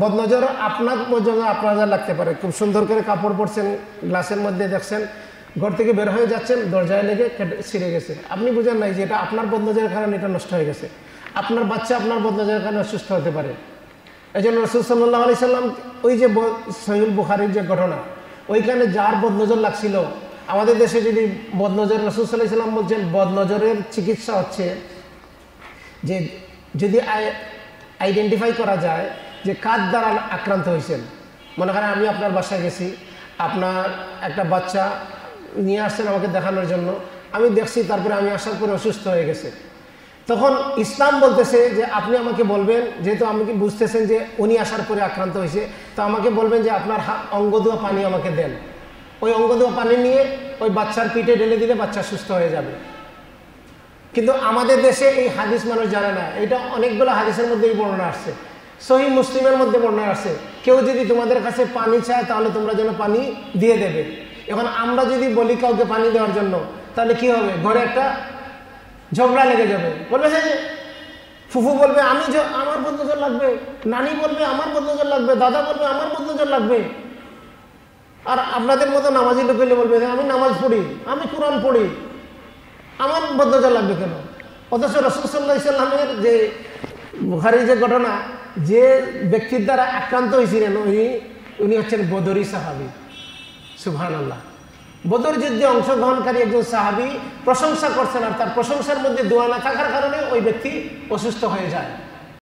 বদনজর আপনার পর্যন্ত আপনার লাগতে পারে। খুব সুন্দর করে কাপড় পরছেন, গ্লাসের মধ্যে দেখছেন, ঘর থেকে বের হয়ে যাচ্ছেন, দরজায় লেগে ছিঁড়ে গেছে, আপনি বুঝেন নাই যে এটা আপনার বদনজরের কারণে এটা নষ্ট হয়ে গেছে। আপনার বাচ্চা আপনার বদনজরের কারণে অসুস্থ হতে পারে। এই জন্য রাসূল সাল্লাল্লাহু আলাইহি সাল্লাম ওই যে সহিহ বুখারীর যে ঘটনা, ওইখানে যার বদনজর লাগছিল, আমাদের দেশে যদি বদনজর, রাসূল সাল্লাল্লাহু আলাইহি সাল্লাম বলছেন বদনজরের চিকিৎসা হচ্ছে যে যদি আইডেন্টিফাই করা যায় যে কার দ্বারা আক্রান্ত হয়েছেন। মনে করেন আমি আপনার বাসায় গেছি, আপনার একটা বাচ্চা নিয়ে আসছেন আমাকে দেখানোর জন্য, আমি দেখছি, তারপরে আমি আসার পরে অসুস্থ হয়ে গেছে, তখন ইসলাম বলতেছে যে আপনি আমাকে বলবেন, যেহেতু আমাকে বুঝতেছেন যে উনি আসার পরে আক্রান্ত হয়েছে, তো আমাকে বলবেন যে আপনার অঙ্গ ধোয়া পানি আমাকে দেন। ওই অঙ্গ ধোয়া পানি নিয়ে ওই বাচ্চার পিঠে ঢেলে দিলে বাচ্চা সুস্থ হয়ে যাবে। কিন্তু আমাদের দেশে এই হাদিস মানুষ জানে না। এটা অনেকগুলো হাদিসের মধ্যে এই বর্ণনা আসছে, সহিহ মুসলিমের মধ্যে বর্ণনা আসছে, কেউ যদি তোমাদের কাছে পানি চায় তাহলে তোমরা যেন পানি দিয়ে দেবে। এখন আমরা যদি বলি কাউকে পানি দেওয়ার জন্য, তাহলে কি হবে, ঘরে একটা ঝগড়া লেগে যাবে। বলবে হ্যাঁ, ফুফু বলবে আমার বদনজর লাগবে, নানি বলবে আমার বদনজর লাগবে, দাদা বলবে আমার বদনজর লাগবে। আর আপনাদের মতো নামাজি লোক হলে বলবে আমি নামাজ পড়ি, আমি কোরআন পড়ি, আমার বদনজর লাগবে কেন? অথচ রাসূল সাল্লাল্লাহু আলাইহি সাল্লামের যে বুখারীর যে ঘটনা, যে ব্যক্তির দ্বারা আক্রান্ত হয়েছিলেন উনি হচ্ছেন বদরি সাহাবী। সুবহানাল্লাহ। বদর যুদ্ধে অংশগ্রহণকারী একজন সাহাবী প্রশংসা করছেন, আর তার প্রশংসার মধ্যে দোয়া না থাকার কারণে ওই ব্যক্তি অসুস্থ হয়ে যায়।